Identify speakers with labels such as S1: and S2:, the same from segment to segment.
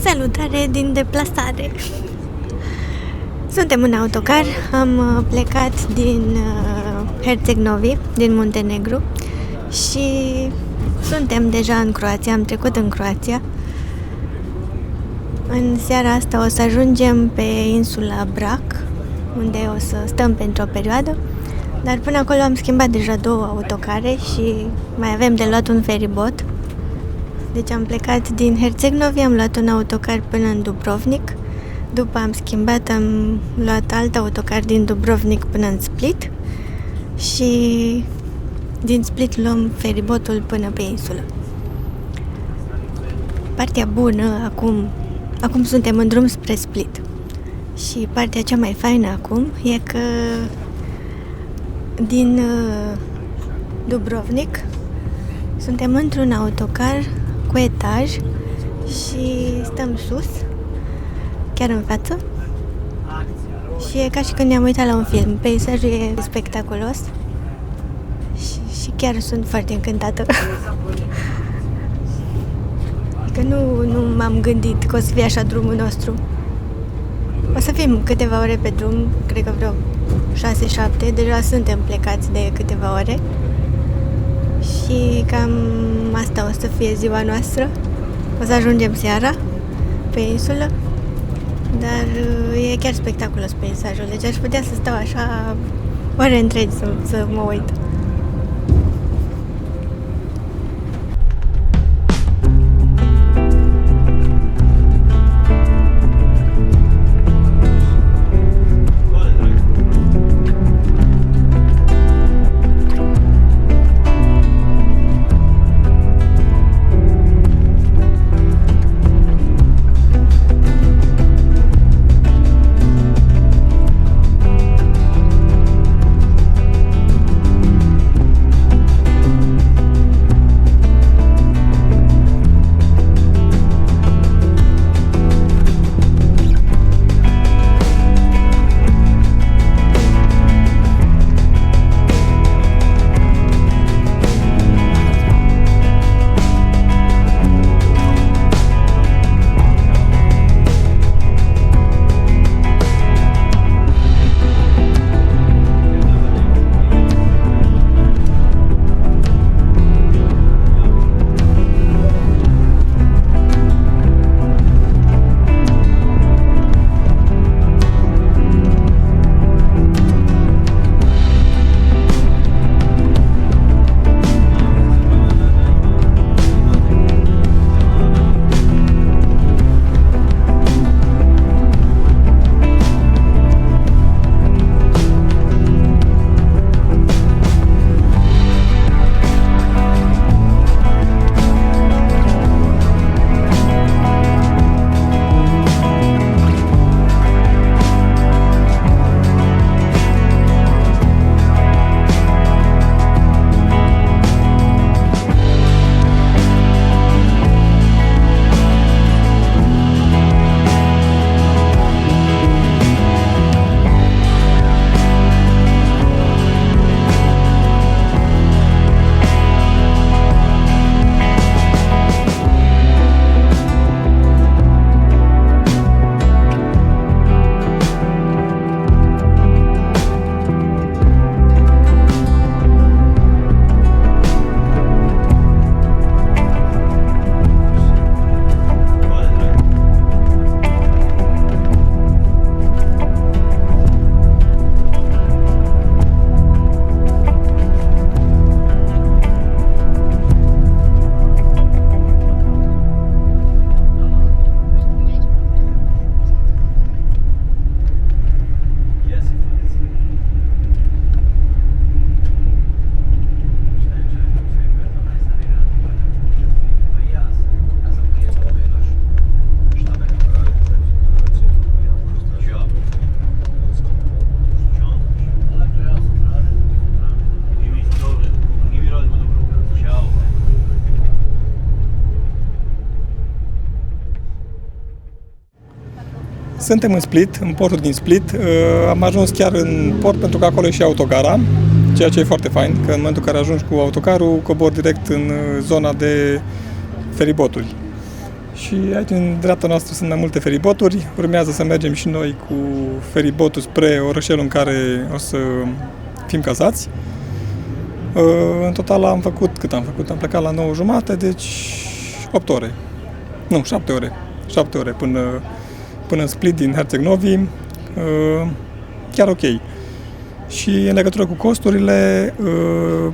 S1: Salutare din deplasare! Suntem în autocar, am plecat din Herceg Novi, din Muntenegru și suntem deja în Croația, am trecut în Croația. În seara asta o să ajungem pe insula Brac, unde o să stăm pentru o perioadă, dar până acolo am schimbat deja 2 autocare și mai avem de luat un feribot. Deci am plecat din Herceg Novi, am luat un autocar până în Dubrovnik, după am schimbat, am luat alt autocar din Dubrovnik până în Split și din Split luăm feribotul până pe insulă. Partea bună, acum suntem în drum spre Split și partea cea mai faină acum e că din Dubrovnik suntem într-un autocar cu etaj și stăm sus, chiar în față, și e ca și când ne-am uitat la un film. Peisajul e spectaculos și chiar sunt foarte încântată. Că nu m-am gândit că o să fie așa drumul nostru. O să fim câteva ore pe drum, cred că vreo 6-7, deja suntem plecați de câteva ore. Și cam asta o să fie ziua noastră. O să ajungem seara pe insulă, dar e chiar spectaculos peisajul. Deci aș putea să stau așa ore întregi să mă uit.
S2: Suntem în Split, în portul din Split. Am ajuns chiar în port pentru că acolo e și autogara, ceea ce e foarte fain, că în momentul în care ajungi cu autocarul, cobori direct în zona de feriboturi. Și aici, în dreapta noastră, sunt mai multe feriboturi. Urmează să mergem și noi cu feribotul spre orășelul în care o să fim cazați. În total am făcut, cât am făcut? Am plecat la 9:30, deci 8 ore. Nu, 7 ore. 7 ore până în Split din Herceg Novi. Chiar ok. Și în legătură cu costurile,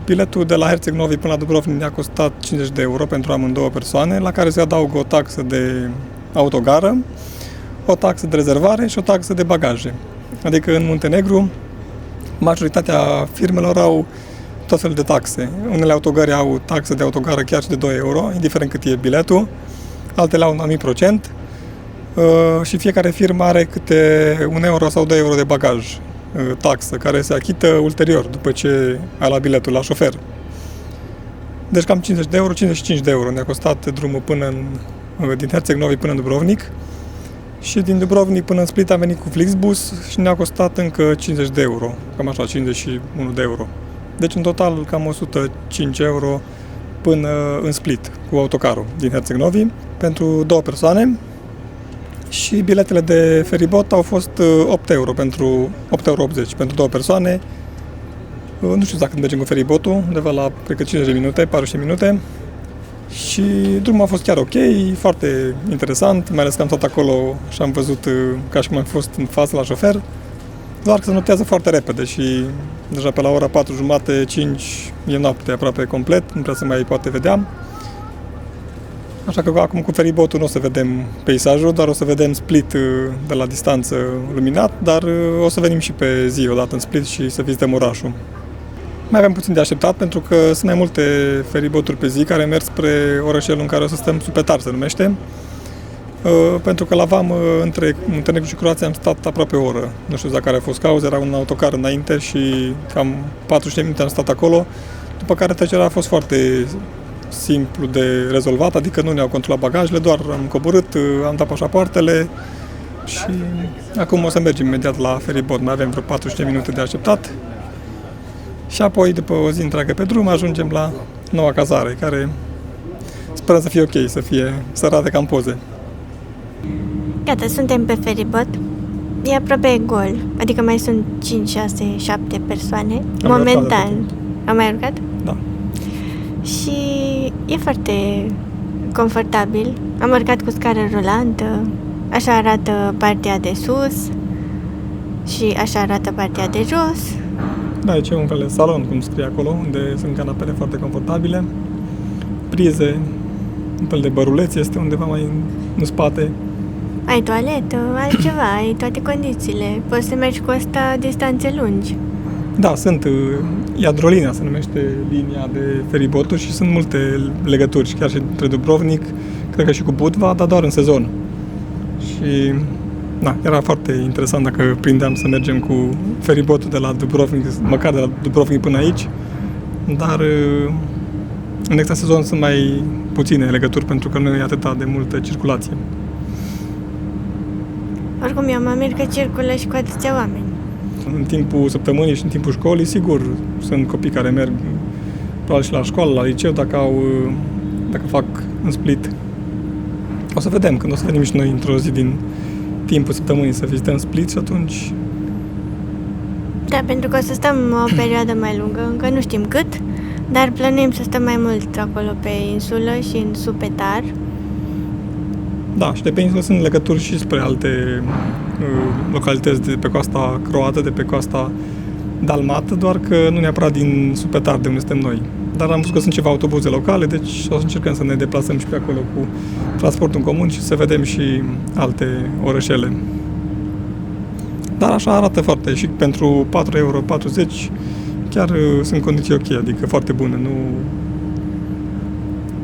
S2: biletul de la Herceg Novi până la Dubrovnik ne-a costat 50 de euro pentru amândouă persoane, la care se adaugă o taxă de autogară, o taxă de rezervare și o taxă de bagaje. Adică în Muntenegru, majoritatea firmelor au tot felul de taxe. Unele autogări au taxă de autogară chiar și de 2 euro, indiferent cât e biletul, altele au un anumit procent și fiecare firmă are câte 1 euro sau 2 euro de bagaj, taxă, care se achită ulterior, după ce ai luat biletul la șofer. Deci cam 50 de euro, 55 de euro ne-a costat drumul din Herceg Novi până în Dubrovnik. Și din Dubrovnik până în Split am venit cu Flixbus și ne-a costat încă 50 de euro, cam așa, 51 de euro. Deci în total cam 105 euro până în Split cu autocarul din Herceg Novi pentru 2 persoane. Și biletele de feribot au fost 8 euro pentru 8,80 euro pentru 2 persoane. Nu știu dacă mergem cu feribotul, undeva la, cred că 50 de minute, 40 minute. Și drumul a fost chiar ok, foarte interesant, mai ales că am stat acolo și am văzut ca și cum am fost în față la șofer. Doar că se notează foarte repede și deja pe la ora 4:30, 5 e noapte aproape complet, nu prea se mai poate vedea. Așa că acum cu feribotul nu o să vedem peisajul, doar o să vedem Split de la distanță luminat, dar o să venim și pe zi odată în Split și să vizităm orașul. Mai avem puțin de așteptat pentru că sunt mai multe feriboturi pe zi care merg spre orășelul în care o să stăm, Supetar se numește. Pentru că la vamă între Muntenegru și Croația am stat aproape o oră. Nu știu dacă care a fost cauza, era un autocar înainte și cam 40 de minute am stat acolo, după care trecerea a fost foarte simplu de rezolvat, adică nu ne-au controlat bagajele, doar am coborât, am dat pașapoartele și acum o să mergem imediat la feribot. Mai avem vreo 40 de minute de așteptat și apoi, după o zi întreagă pe drum, ajungem la noua cazare, care sperăm să fie ok, să arate ca în poze.
S1: Gata, suntem pe feribot. E aproape gol, adică mai sunt 5, 6, 7 persoane. Momentan. Am mai urcat?
S2: Da.
S1: Și e foarte confortabil. Am urcat cu scară rulantă, așa arată partea de sus și așa arată partea de jos.
S2: Da, aici e un fel de salon, cum scrie acolo, unde sunt canapele foarte confortabile, prize, un fel de băruleț este undeva mai în spate.
S1: Ai toaletă, altceva, ai toate condițiile. Poți să mergi cu asta distanțe lungi.
S2: Da, Iadrolina se numește linia de feriboturi și sunt multe legături, chiar și între Dubrovnik, cred că și cu Budva, dar doar în sezon. Și da, era foarte interesant dacă prindeam să mergem cu feribotul de la Dubrovnik, măcar de la Dubrovnik până aici, dar în extra sezon sunt mai puține legături pentru că nu e atât de multă circulație.
S1: Oricum, eu mă mir că circulă și cu atâția oameni.
S2: În timpul săptămânii și în timpul școlii, sigur, sunt copii care merg probabil și la școală, la liceu, dacă fac în Split. O să vedem, când o să venim și noi într-o zi din timpul săptămânii să vizităm Split și atunci...
S1: Da, pentru că o să stăm o perioadă mai lungă, încă nu știm cât, dar plănuim să stăm mai mult acolo pe insulă și în Supetar.
S2: Da, și de pe insulă sunt legături și spre alte localități de pe coasta croată, de pe coasta dalmată, doar că nu neapărat din Supetar, de unde suntem noi. Dar am văzut că sunt ceva autobuze locale, deci o să încercăm să ne deplasăm și pe acolo cu transportul în comun și să vedem și alte orășele. Dar așa arată foarte, și pentru 4,40 euro chiar sunt condiții ok, adică foarte bune,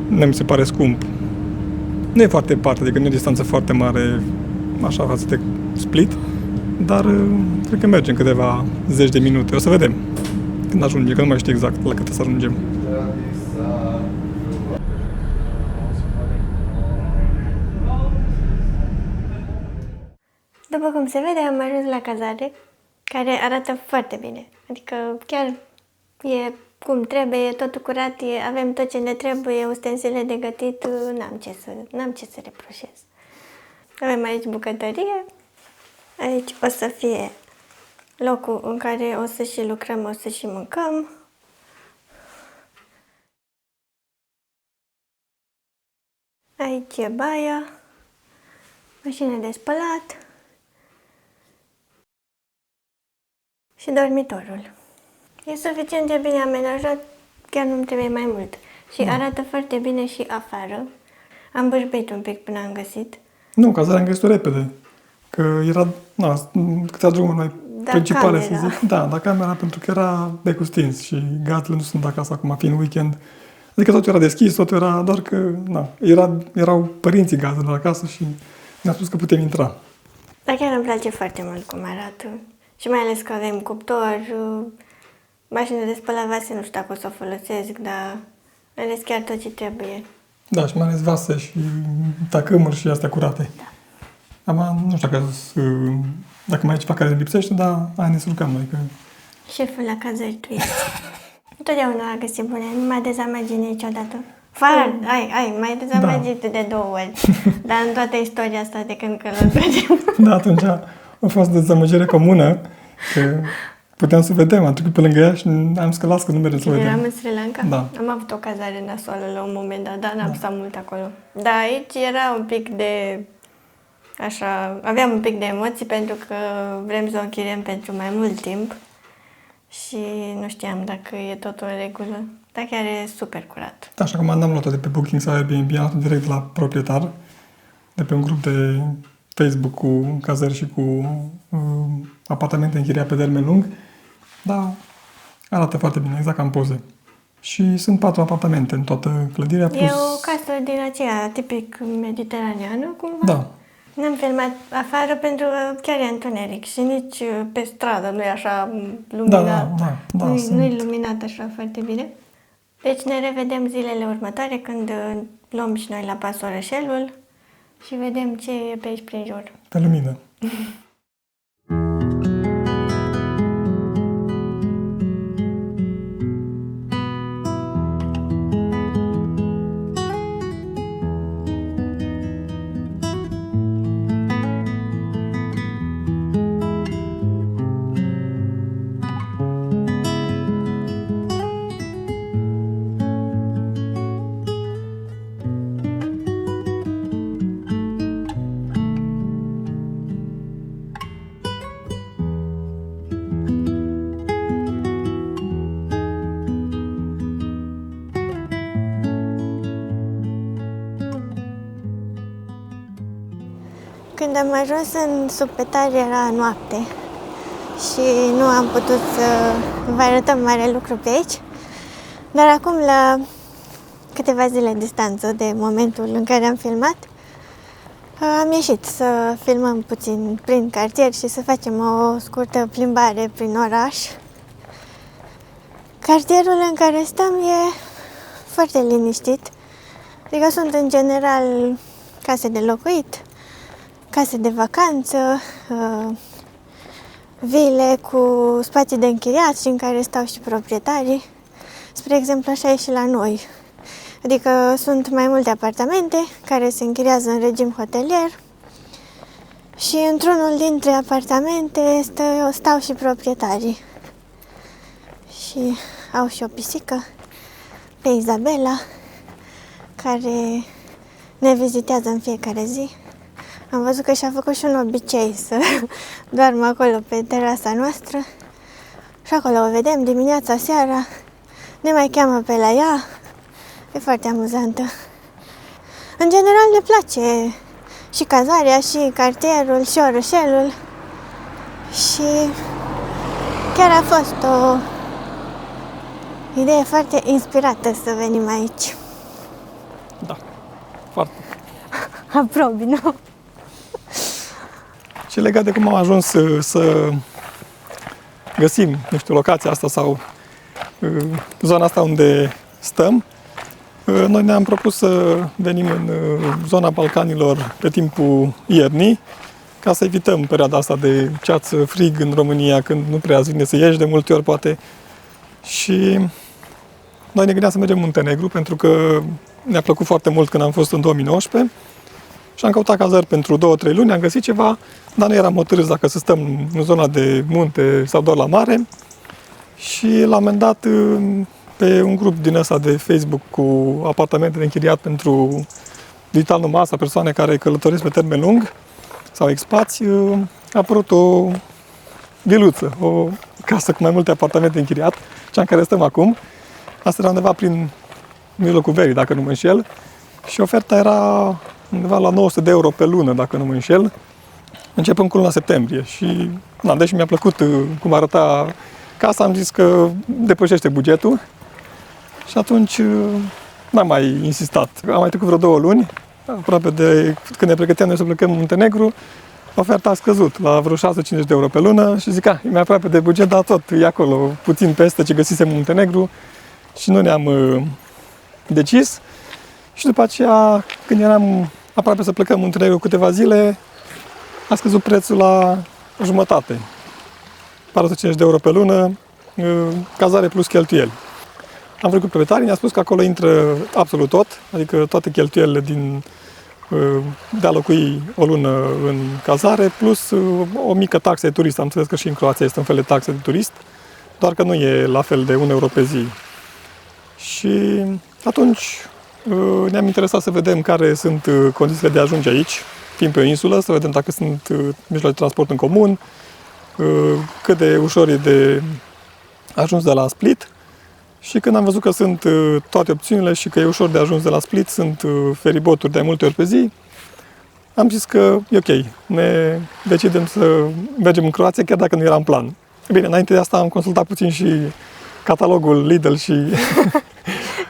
S2: nu mi se pare scump. Nu e foarte departe, adică nu e o distanță foarte mare, așa față de Split, dar cred că mergem câteva zeci de minute. O să vedem când ajungem, că nu mai știu exact la cât să ajungem.
S1: După cum se vede, am ajuns la cazare, care arată foarte bine. Adică chiar e cum trebuie, e totul curat, avem tot ce ne trebuie, ustensile de gătit, n-am ce să reproșez. Avem aici bucătărie, aici o să fie locul în care o să și lucrăm, o să și mâncăm. Aici e baia, mașină de spălat și dormitorul. E suficient de bine amenajat, chiar nu-mi trebuie mai mult. Și arată foarte bine și afară. Am bâșbit un pic până am găsit.
S2: Nu, cazarea am găsit-o repede. Că era, câteva drumuri mai principale,
S1: camera.
S2: să zic. Da, camera, pentru că era becul stins și gazdele nu sunt acasă acum, fiind weekend. Adică totul era deschis, totul era, doar că, erau părinții gazdelor acasă și ne-a spus că putem intra.
S1: Dar chiar îmi place foarte mult cum arată. Și mai ales că avem cuptor, mașină de spălat vase, nu știu dacă o să o folosesc, dar mai ales chiar tot ce trebuie.
S2: Da, și mai ales vase și tacâmuri și astea curate.
S1: Da.
S2: Acum, nu știu dacă mai e ceva care îmi lipsește, dar hai ne surcăm noi. Că...
S1: Șeful la cazări tu ești. Întotdeauna a găsit bune, nu m-a dezamăgit niciodată. M-ai dezamăgit de 2 ori, dar în toată istoria asta de când călătorim.
S2: Da, atunci a fost dezamăgire comună, că puteam să vedem, am trecut pe lângă ea și am zis că las că nu mergem să vedem.
S1: Eram în Sri Lanka?
S2: Da.
S1: Am avut o cazare nasoală la un moment dat, dar n-am stat mult acolo. Dar aici era un pic de... Așa, aveam un pic de emoții pentru că vrem să o închiriem pentru mai mult timp și nu știam dacă e totul în regulă, dar chiar e super curat.
S2: Da, și acum n-am luat-o de pe Booking sau Airbnb, am luat direct de la proprietar, de pe un grup de Facebook cu cazări și cu apartamente închiriate pe termen lung, dar arată foarte bine, exact ca în poze. Și sunt 4 apartamente în toată clădirea. Plus...
S1: E o casă din aceea tipic mediteraneană, cumva?
S2: Da.
S1: N-am filmat afară pentru că chiar e întuneric și nici pe stradă nu e așa luminat.
S2: Da,
S1: Nu-i luminat așa foarte bine. Deci ne revedem zilele următoare când luăm și noi la pas orășelul și vedem ce e pe aici prin jur.
S2: Pe lumină.
S1: Când am ajuns în Subpetar era noapte și nu am putut să vă arătăm mare lucru pe aici, dar acum, la câteva zile distanță de momentul în care am filmat, am ieșit să filmăm puțin prin cartier și să facem o scurtă plimbare prin oraș. Cartierul în care stăm e foarte liniștit, adică sunt în general case de locuit, case de vacanță, vile cu spații de închiriat și în care stau și proprietarii. Spre exemplu, așa e și la noi. Adică sunt mai multe apartamente care se închiriază în regim hotelier și într-unul dintre apartamente stau și proprietarii. Și au și o pisică pe Isabela, care ne vizitează în fiecare zi. Am văzut că și-a făcut și un obicei să doarmă acolo pe terasa noastră. Și acolo o vedem dimineața, seara. Ne mai cheamă pe la ea. E foarte amuzantă. În general ne place și cazarea, și cartierul, și orășelul. Și chiar a fost o idee foarte inspirată să venim aici.
S2: Da, foarte.
S1: Aprobi, nu?
S2: Și legat de cum am ajuns să găsim, nu știu, locația asta sau zona asta unde stăm, noi ne-am propus să venim în zona Balcanilor pe timpul iernii, ca să evităm perioada asta de ceață, frig în România, când nu prea îți vine să ieși de multe ori, poate. Și Noi ne gândeam să mergem în Muntenegru pentru că ne-a plăcut foarte mult când am fost în 2019 și am căutat cazări pentru 2-3 luni, am găsit ceva, dar nu eram hotărâți dacă să stăm în zona de munte sau doar la mare. Și la un moment dat, pe un grup din ăsta de Facebook cu apartamente de închiriat pentru digital nomad, persoane care călătoresc pe termen lung sau expați, a apărut o viluță, o casă cu mai multe apartamente de închiriat, cea în care stăm acum. Asta era undeva prin mijlocul verii, dacă nu mă înșel. Și oferta era undeva la 900 de euro pe lună, dacă nu mă înșel, începând cu luna septembrie. Și, deși mi-a plăcut cum arăta casa, am zis că depășește bugetul și atunci n-am mai insistat. Am mai trecut vreo 2 luni, aproape de când ne pregăteam noi să plecăm în Muntenegru, oferta a scăzut la vreo 650 de euro pe lună și zic, e mai aproape de buget, dar tot e acolo, puțin peste ce găsisem în Muntenegru și nu ne-am decis. Și după aceea, când eram aproape să plecăm în Muntenegru câteva zile, a scăzut prețul la jumătate. 450 de euro pe lună, cazare plus cheltuieli. Am vorbit cu proprietarii, ne-a spus că acolo intră absolut tot, adică toate cheltuielile de a locui o lună în cazare, plus o mică taxă de turist. Am înțeles că și în Croația este un fel de taxă de turist, doar că nu e la fel de 1 euro pe zi. Și atunci ne-am interesat să vedem care sunt condițiile de a ajunge aici, fiind pe o insulă, să vedem dacă sunt mijloace de transport în comun, cât de ușor e de ajuns de la Split. Și când am văzut că sunt toate opțiunile și că e ușor de ajuns de la Split, sunt feriboturi de multe ori pe zi, am zis că e ok, ne decidem să mergem în Croația, chiar dacă nu era în plan. Bine, înainte de asta am consultat puțin și catalogul Lidl și...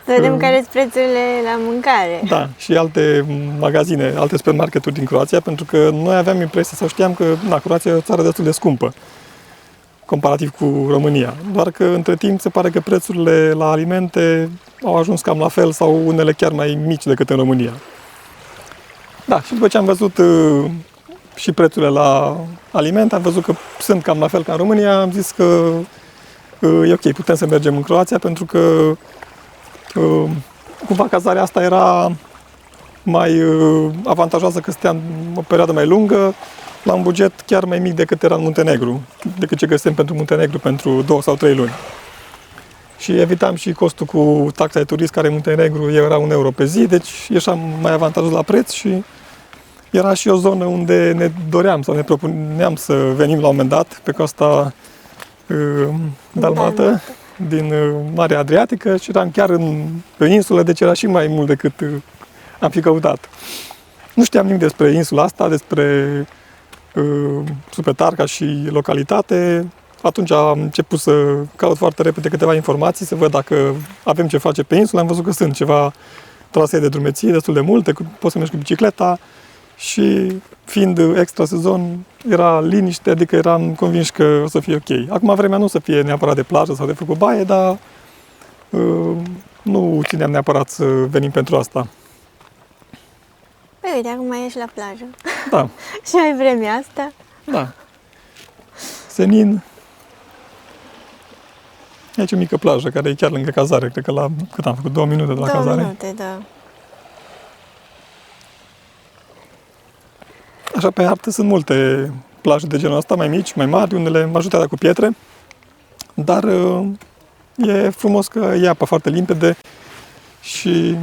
S1: Să vedem care sunt prețurile la mâncare.
S2: Da, și alte magazine, alte supermarketuri din Croația, pentru că noi aveam impresia sau știam că Croația e o țară destul de scumpă, comparativ cu România. Doar că între timp se pare că prețurile la alimente au ajuns cam la fel sau unele chiar mai mici decât în România. Da, și după ce am văzut și prețurile la alimente, am văzut că sunt cam la fel ca în România, am zis că e ok, putem să mergem în Croația, pentru că cumva cazarea asta era mai avantajoasă, că stăteam o perioadă mai lungă, la un buget chiar mai mic decât era în Muntenegru, decât ce găsim pentru Muntenegru pentru 2 sau 3 luni. Și evitam și costul cu taxa de turist, care în Muntenegru era 1 euro pe zi, deci ieșeam mai avantajos la preț și era și o zonă unde ne doream sau ne propuneam să venim la un moment dat pe coasta dalmată din Marea Adriatică și eram chiar pe insulă, deci era și mai mult decât am fi căutat. Nu știam nimic despre insula asta, despre Supetar ca și localitate. Atunci am început să caut foarte repede câteva informații, să văd dacă avem ce face pe insulă. Am văzut că sunt ceva trasee de drumeții destul de multe, poți să mergi cu bicicleta și fiind extra sezon era liniște, adică eram convins că o să fie ok. Acum vremea nu să fie neapărat de plajă sau de făcut baie, dar nu țineam neapărat să venim pentru asta.
S1: Păi uite, acum ești la plajă.
S2: Da.
S1: Și ai vremea asta.
S2: Da. Senin. Aici o mică plajă care e chiar lângă cazare. Cred că cât am făcut? 2 minute de la
S1: 2
S2: cazare.
S1: minute, da.
S2: Așa, pe hartă sunt multe plaje de genul ăsta, mai mici, mai mari, unele majoritatea cu pietre. Dar e frumos că e apa foarte limpede și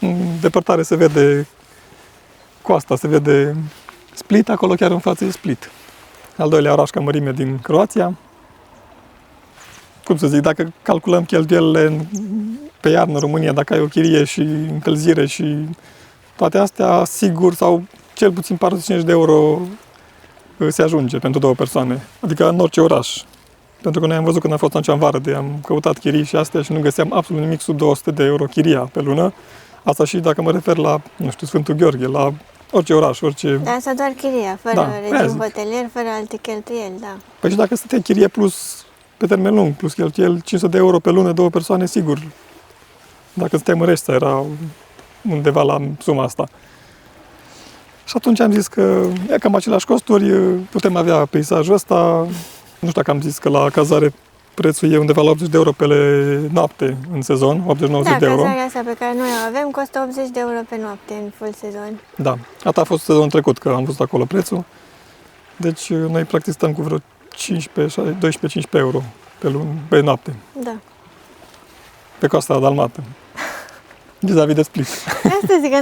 S2: în depărtare se vede coasta, se vede Split, acolo chiar în față e Split. Al doilea oraș ca mărime din Croația. Cum să zic, dacă calculăm cheltuielile pe iarnă în România, dacă ai o chirie și încălzire și toate astea, sigur, sau cel puțin 45 de euro se ajunge pentru 2 persoane. Adică în orice oraș. Pentru că noi am văzut când am fost atunci în vară, am căutat chirii și astea și nu găseam absolut nimic sub 200 de euro chiria pe lună. Asta și dacă mă refer la, nu știu, Sfântul Gheorghe, la orice oraș, orice...
S1: Dar asta doar chiria, fără regim hotelier, fără alte cheltuieli, da.
S2: Păi și dacă stătea chirie plus, pe termen lung, plus cheltuieli, 500 de euro pe lună, 2 persoane, sigur. Dacă stăteam în Reștea, era undeva la suma asta. Și atunci am zis că cam aceleași costuri, putem avea peisajul ăsta. Nu știu dacă am zis că la cazare prețul e undeva la 80 de euro pe noapte în sezon, 80-90
S1: Da,
S2: de euro.
S1: cazarea asta pe care noi o avem costă 80 de euro pe noapte în full sezon.
S2: Da, asta a fost sezonul trecut, că am văzut acolo prețul. Deci noi practic stăm cu vreo 12-15 euro pe noapte,
S1: Da.
S2: pe coasta dalmată. Vis-a-vis de Split.
S1: Asta zic că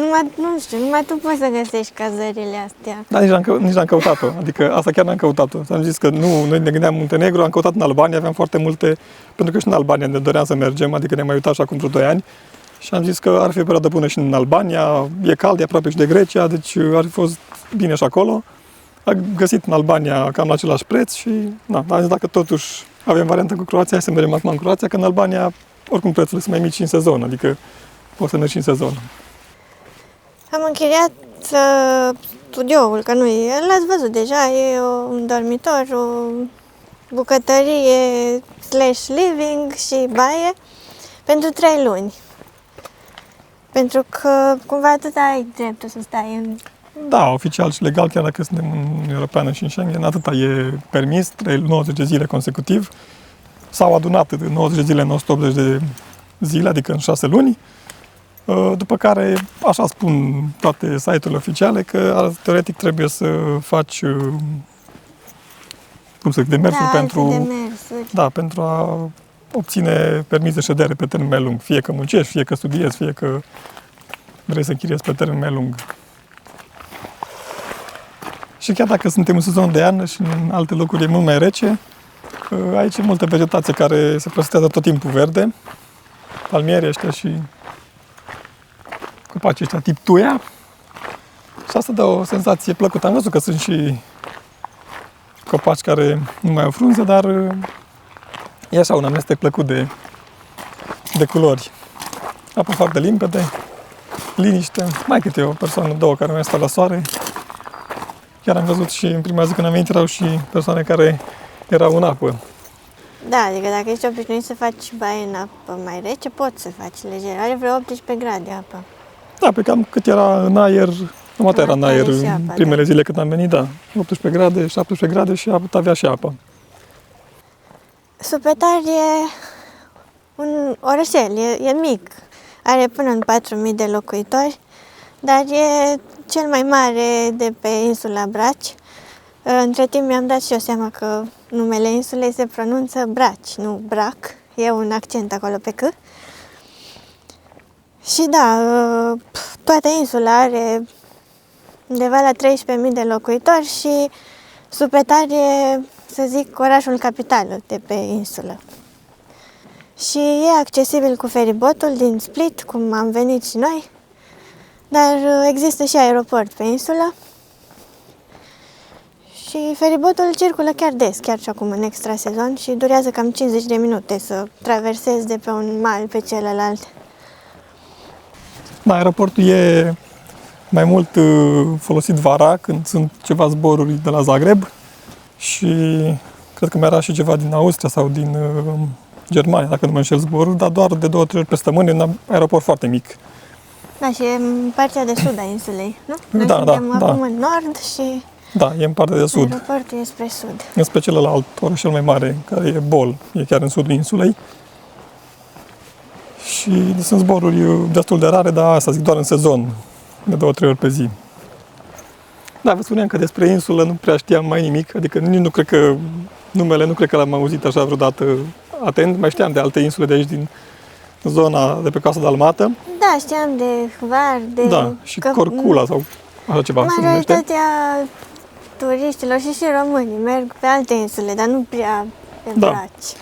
S1: numai tu poți să găsești cazările astea.
S2: Dar nici n-am căutat-o. Adică asta chiar n-am căutat-o. Am zis că nu, noi ne gândeam Muntenegru, am căutat în Albania, aveam foarte multe, pentru că și în Albania ne doream să mergem, adică ne-am mai uitat și acum vreo 2 ani. Și am zis că ar fi o perioadă bună și în Albania, e cald, e aproape și de Grecia, deci ar fi fost bine și acolo. Am găsit în Albania cam la același preț și am zis dacă totuși avem variantă cu Croația, hai să mergem acum în Croația, că în Albania oricum prețurile sunt mai mici în sezon, adică poți să mergi în sezon.
S1: Am închiriat studioul, că nu e, l-ați văzut deja, e un dormitor, o bucătărie / living și baie pentru 3 luni. Pentru că cumva atât ai dreptul să stai în...
S2: Da, oficial și legal, chiar dacă suntem în Uniunea Europeană și în Schengen, atâta e permis, 90 de zile consecutiv. S-au adunat de 90 de zile în 180 de zile, adică în 6 luni. După care, așa spun toate site-urile oficiale, că teoretic trebuie să faci demersuri pentru a obține permis de ședere pe termen mai lung. Fie că muncești, fie că studiezi, fie că vrei să închiriezi pe termen mai lung. Și chiar dacă suntem în sezon de iarnă și în alte locuri e mult mai rece, aici e multă vegetație care se păstrează tot timpul verde. Palmierii ăștia și copacii ăștia tip tuia. Și asta dă o senzație plăcută. Am văzut că sunt și copaci care nu mai au frunze, dar e așa un amestec plăcut de culori. Apă foarte limpede, liniște, mai câte o persoană, 2 care mai stau la soare. Chiar am văzut și în prima zi când am venit erau și persoane care erau în apă.
S1: Da, adică dacă ești obișnuit să faci baie în apă mai rece, poți să faci lejer. Are vreo 18 grade apă.
S2: Da, pe cam cât era în aer, numai era în aer în primele zile când am venit, da. 18 grade, 17 grade și avea și apă.
S1: Supetar e un orășel, e mic. Are până în 4.000 de locuitori, dar e cel mai mare de pe insula Braci. Între timp mi-am dat și eu seama că numele insulei se pronunță Braci, nu Brac. E un accent acolo pe C. Și da, toată insula are undeva la 13.000 de locuitori și Supetar e, să zic, orașul capital de pe insulă. Și e accesibil cu feribotul din Split, cum am venit și noi, dar există și aeroport pe insulă. Și feribotul circulă chiar des, chiar și acum în extra sezon și durează cam 50 de minute să traversezi de pe un mal pe celălalt.
S2: Da, aeroportul e mai mult folosit vara, când sunt ceva zboruri de la Zagreb și cred că mai era și ceva din Austria sau din Germania, dacă nu mă înșel zboruri, dar doar de 2-3 ori pe săptămână, e un aeroport foarte mic.
S1: Da, și e în partea de sud a insulei, nu? Noi suntem acum în nord și
S2: da, e în partea de sud.
S1: Aeroportul e spre sud.
S2: Înspre celălalt oraș cel mai mare, care e Bol, e chiar în sudul insulei. Și sunt zboruri destul de rare, dar asta zic doar în sezon, de 2-3 ori pe zi. Da, vă spuneam că despre insulă nu prea știam mai nimic, adică nici nu cred că numele, nu cred că l-am auzit așa vreodată atent. Mai știam de alte insule de aici din zona de pe coasta dalmată.
S1: Da, știam de Hvar, de...
S2: Da, și Corcula sau așa ceva se numește.
S1: Majoritatea turiștilor și românii merg pe alte insule, dar nu prea pe Braci.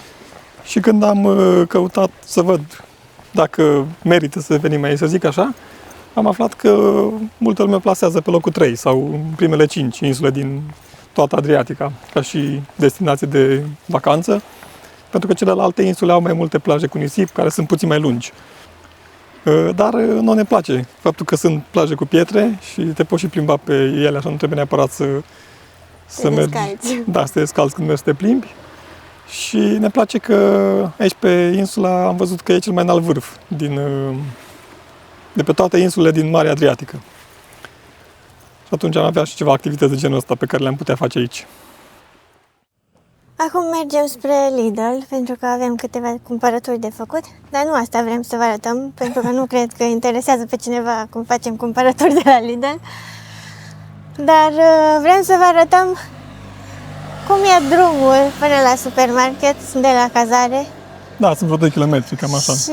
S2: Și când am căutat să văd dacă merită să venim aici, să zic așa, am aflat că multă lume plasează pe locul 3 sau în primele 5 insule din toată Adriatica, ca și destinație de vacanță, pentru că celelalte insule au mai multe plaje cu nisip, care sunt puțin mai lungi. Dar nu ne place faptul că sunt plaje cu pietre și te poți și plimba pe ele, așa nu trebuie neapărat să mergi. Da, să te descalți când mergi să te plimbi. Și ne place că aici pe insula am văzut că e cel mai înalt vârf de pe toate insulele din Marea Adriatică. Și atunci am avea și ceva activități de genul ăsta pe care le-am putea face aici.
S1: Acum mergem spre Lidl, pentru că avem câteva cumpărături de făcut, dar nu asta vrem să vă arătăm, pentru că nu cred că interesează pe cineva cum facem cumpărături de la Lidl. Dar vrem să vă arătăm cum e drumul până la supermarket, de la cazare.
S2: Da, sunt vreo 2 km, cam așa.
S1: Și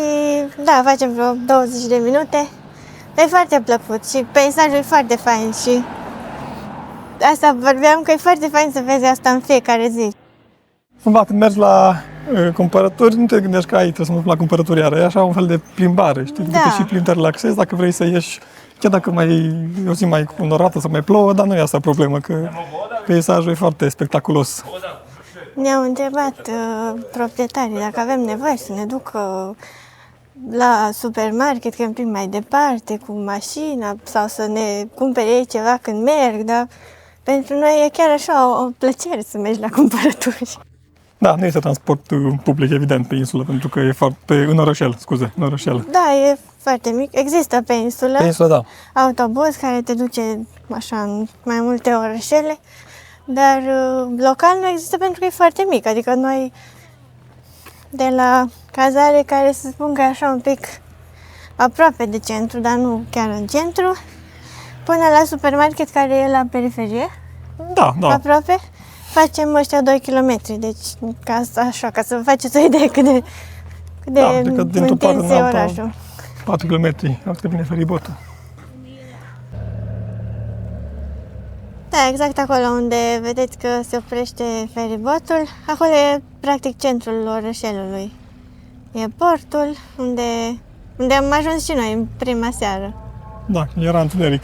S1: da, facem vreo 20 de minute. E foarte plăcut și peisajul e foarte fain și asta vorbeam că e foarte fain să vezi asta în fiecare zi.
S2: Cumva, când mergi la cumpărături, nu te gândești că ai trebuie să mă duc la cumpărături iară. E așa un fel de plimbare, știi?
S1: Da.
S2: Te și plimbi, te relaxezi, dacă vrei să ieși, chiar dacă e o zi mai cunorată sau mai plouă, dar nu e asta problemă, că peisajul e foarte spectaculos.
S1: Ne-au întrebat proprietarii dacă avem nevoie să ne ducă la supermarket, că e un pic mai departe, cu mașina, sau să ne cumpere ei ceva când merg, dar pentru noi e chiar așa o plăcere să mergi la cumpărături.
S2: Da, nu este transport public, evident, pe insulă, pentru că e în orășel, scuze, în orășel.
S1: Da, e foarte mic. Există pe insulă
S2: Pe insulă, da.
S1: autobuz care te duce așa în mai multe orășele, dar local nu există pentru că e foarte mic. Adică noi de la cazare, care să spun că e așa un pic aproape de centru, dar nu chiar în centru, până la supermarket care e la periferie,
S2: Da, da.
S1: aproape, facem ăștia 2 km. Deci, ca să vă faceți o idee cât de
S2: adică dintr-o parte
S1: întins
S2: în
S1: e
S2: alta,
S1: orașul.
S2: 4 km, asta vine feribotul.
S1: Da, exact acolo unde vedeți că se oprește feribotul, acolo e practic centrul orășelului. E portul unde am ajuns și noi în prima seară.
S2: Da, era întuneric.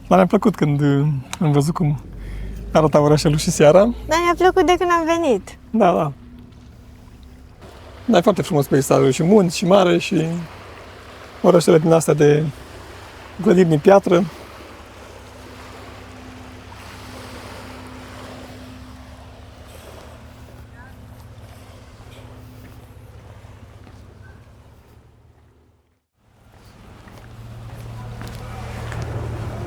S2: Dar mi-a plăcut când am văzut cum arăta orașelul și seara.
S1: Dar mi-a plăcut de când am venit.
S2: Da, da. Da, e foarte frumos peisajul, și munți, și mare, și orașele din astea de clădiri din piatră.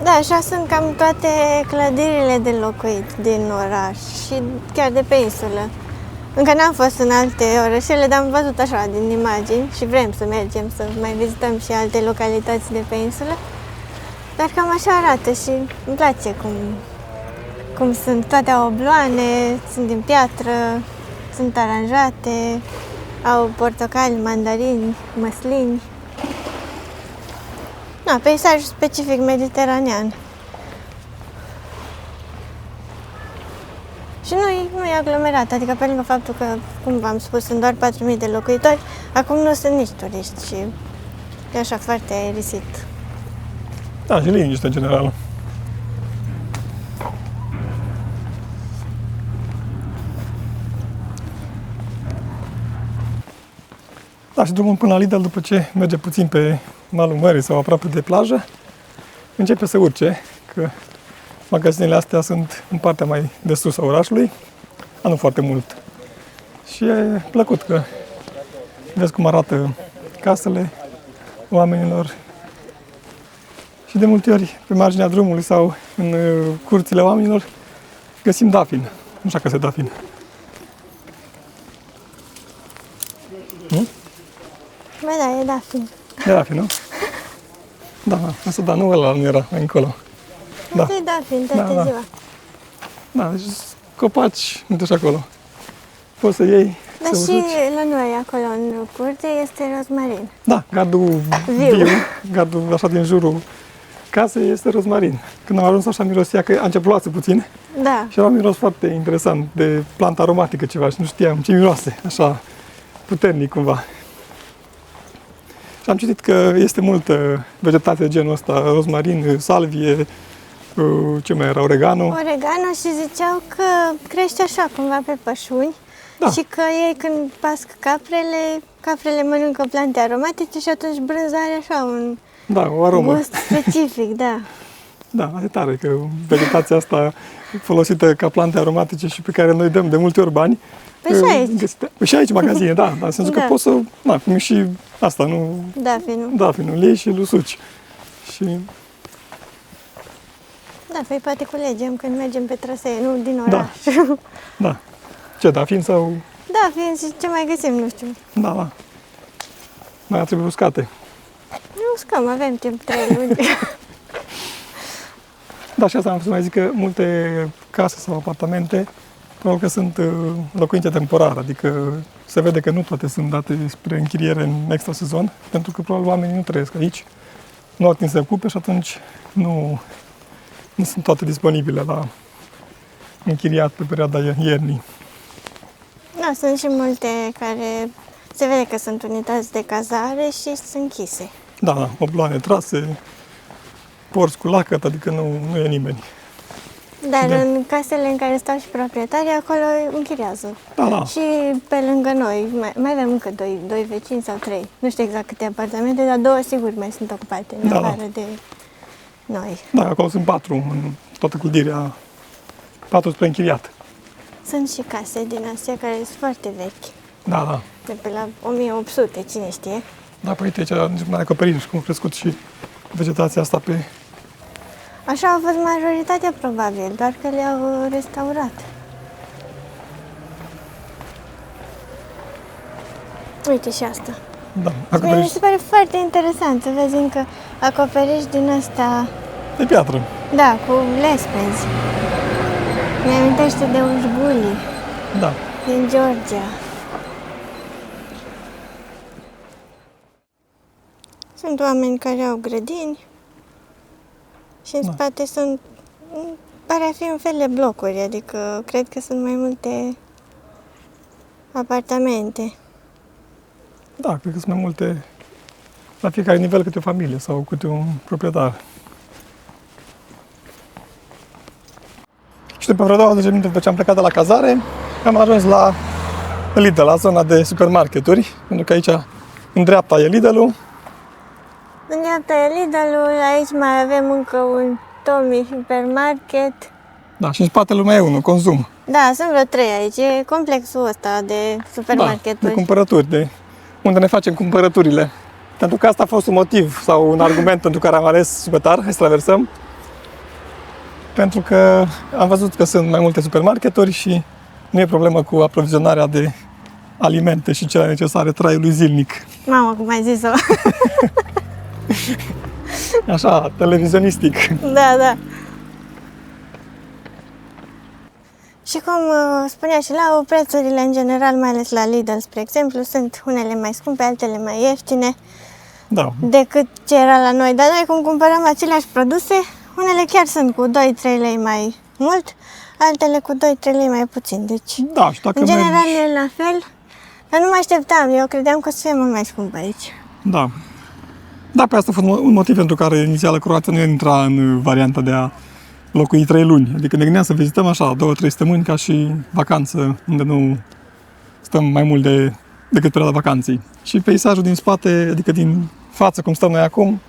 S1: Da, așa sunt cam toate clădirile de locuit din oraș și chiar de pe insulă. Încă n-am fost în alte orășele, dar am văzut așa din imagini și vrem să mergem să mai vizităm și alte localități de pe insulă. Dar cam așa arată și îmi place cum sunt toate obloane, sunt din piatră, sunt aranjate, au portocali, mandarini, măslini. Da, peisaj specific mediteranean. Și nu e aglomerat, adică pe lângă faptul că, cum v-am spus, sunt doar 4.000 de locuitori, acum nu sunt nici turiști și e așa foarte aerisit.
S2: Da, și liniște în general. Da, și drumul până la Lidl, după ce merge puțin pe malul mării sau aproape de plajă, începe să urce, că magazinele astea sunt în partea mai de sus a orașului, dar nu foarte mult. Și e plăcut că vezi cum arată casele oamenilor și de multe ori pe marginea drumului sau în curțile oamenilor găsim dafin. Nu știu că se dafin.
S1: Bă, da, e dafin.
S2: E dafin, nu? Da, asta da, nu ăla nu era mai încolo. Da.
S1: E dafin toată
S2: Da, da.
S1: ziua.
S2: Da, deci copaci, uite și acolo. Poți să iei,
S1: Dar
S2: să
S1: și
S2: usuci.
S1: la noi, acolo, în curte, este rozmarin.
S2: Da, gardul
S1: Viu.
S2: gardul așa din jurul casei este rozmarin. Când am ajuns așa mirosea, că a început puțin
S1: Da.
S2: și era un miros foarte interesant de plantă aromatică ceva și nu știam ce miroase, așa puternic cumva. Și am citit că este multă vegetație de genul ăsta, rozmarin, salvie, ce mai era, oregano.
S1: Oregano și ziceau că crește așa cumva pe pășuni.
S2: Da.
S1: Și că ei când pasc caprele mănâncă plante aromatice și atunci brânza are așa un
S2: Da, o aromă.
S1: gust specific, da.
S2: Da, asta e tare, că vegetația asta folosită ca plante aromatice și pe care noi dăm de multe ori bani.
S1: Păi și aici.
S2: Păi și aici magazine, da, dar în sensul că
S1: Da.
S2: poți să, cum și asta, nu,
S1: Dafinul.
S2: dafinul, îl iei și îl usuci. Și
S1: Da, Da, păi poate culegem când mergem pe trasee, nu din oraș.
S2: Da. Ce, da, fiind sau...
S1: Da, fiind și ce mai găsim, nu știu.
S2: Da, da. Mai trebuie uscate.
S1: Nu uscăm, avem timp 3 luni.
S2: Da, și asta am să mai zic că multe case sau apartamente probabil că sunt locuințe temporare, adică se vede că nu toate sunt date spre închiriere în extra sezon, pentru că probabil oamenii nu trăiesc aici, nu au timp să se ocupe și atunci nu sunt toate disponibile la închiriat pe perioada iernii.
S1: Da, sunt și multe care se vede că sunt unități de cazare și sunt închise.
S2: Da, da, obloane trase, porți cu lacăt, adică nu e nimeni.
S1: Dar în casele în care stau și proprietarii, acolo închiriază.
S2: Da, da.
S1: Și pe lângă noi, mai avem încă doi vecini sau 3. Nu știu exact câte apartamente, dar 2 sigur mai sunt ocupate, în afară de noi.
S2: Da, acolo sunt 4 în toată clădirea, 4 spre închiriat.
S1: Sunt și case din astea care sunt foarte vechi.
S2: Da, da.
S1: De pe la 1800, cine știe.
S2: Da, păi uite, aici nici mai acoperiș, cum a crescut și vegetația asta pe...
S1: Așa a fost majoritatea, probabil, doar că le-au restaurat. Uite și asta.
S2: Da,
S1: Mi
S2: acoperiș
S1: se pare foarte interesant să vezi încă acoperiș din asta,
S2: de piatră.
S1: da, cu lespezi. Mi-amintește de Ușbulii,
S2: Da.
S1: din Georgia. Sunt oameni care au grădini și în spate sunt, pare a fi un fel de blocuri, adică cred că sunt mai multe apartamente.
S2: Da, cred că sunt mai multe, la fiecare nivel câte o familie sau câte un proprietar. Și după vreo 20 minute după ce am plecat de la cazare, am ajuns la Lidl, la zona de supermarketuri, pentru că aici, în dreapta, e Lidl-ul.
S1: În dreapta e Lidl-ul, aici mai avem încă un Tommy Supermarket.
S2: Da, și în spatele mai e unul, Consum.
S1: Da, sunt vreo 3 aici, e complexul ăsta de supermarketuri.
S2: Da, de cumpărături, de unde ne facem cumpărăturile. Pentru că asta a fost un motiv sau un argument pentru care am ales Supetar, hai să traversăm. Pentru că am văzut că sunt mai multe supermarketuri și nu e problemă cu aprovizionarea de alimente și cele necesare traiului zilnic.
S1: Mamă, cum ai zis-o.
S2: Așa, televizionistic.
S1: Da, da. Și cum spunea și Lau, prețurile în general, mai ales la Lidl, spre exemplu, sunt unele mai scumpe, altele mai ieftine
S2: Da.
S1: decât ce era la noi. Dar noi, cum cumpărăm aceleași produse, unele chiar sunt cu 2-3 lei mai mult, altele cu 2-3 lei mai puțin. Deci,
S2: Da, și dacă
S1: în general
S2: mergi...
S1: e la fel, dar nu mă așteptam. Eu credeam că o să fie mult mai scump aici.
S2: Da. Da, pe asta a fost un motiv pentru care inițial Croația nu intra în varianta de a locui 3 luni. Adică ne gândeam să vizităm așa 2-3 săptămâni ca și vacanță, unde nu stăm mai mult decât perioada vacanței. Și peisajul din spate, adică din față, cum stăm noi acum,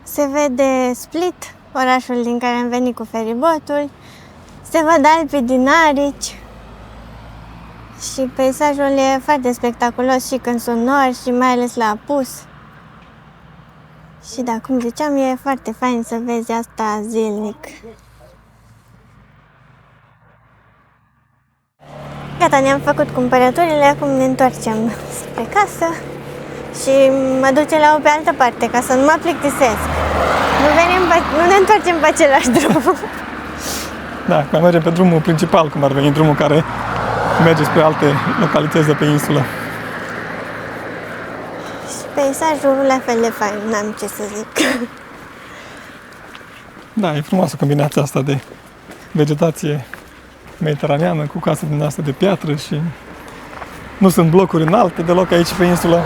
S1: Se vede Split, orașul din care am venit cu feribotul, se văd Alpii din Arici și peisajul e foarte spectaculos și când sunt nori și mai ales la apus. Și da, cum ziceam, e foarte fain să vezi asta zilnic. Gata, ne-am făcut cumpărăturile, acum ne întoarcem spre casă și mă duce la o pe altă parte ca să nu mă plictisesc. Nu ne întoarcem pe același drum.
S2: da, mai mergem pe drumul principal, cum ar veni drumul care merge spre alte localități de pe insulă.
S1: Și peisajul la fel de fain, n-am ce să zic.
S2: Da, e frumoasă combinația asta de vegetație mediteraneană cu case din astea de piatră și nu sunt blocuri înalte deloc aici pe insulă.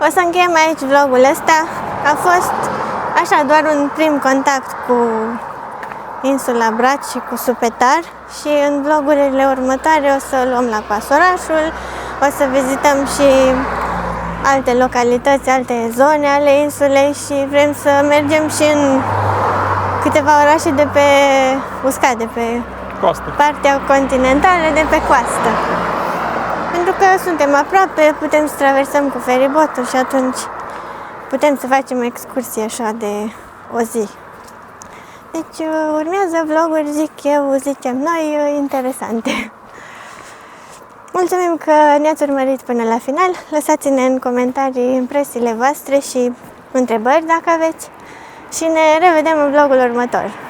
S1: O să încheiem aici vlogul ăsta. A fost așa doar un prim contact cu insula Brač și cu Supetar și în vlogurile următoare o să luăm la pas orașul, o să vizităm și alte localități, alte zone ale insulei și vrem să mergem și în câteva orașe de pe uscat, de pe
S2: Coastă.
S1: partea continentală, de pe coastă. Pentru că suntem aproape, putem să traversăm cu feribotul și atunci putem să facem excursie așa de o zi. Deci urmează vloguri, zicem noi, interesante. Mulțumim că ne-ați urmărit până la final. Lăsați-ne în comentarii impresiile voastre și întrebări dacă aveți. Și ne revedem în vlogul următor.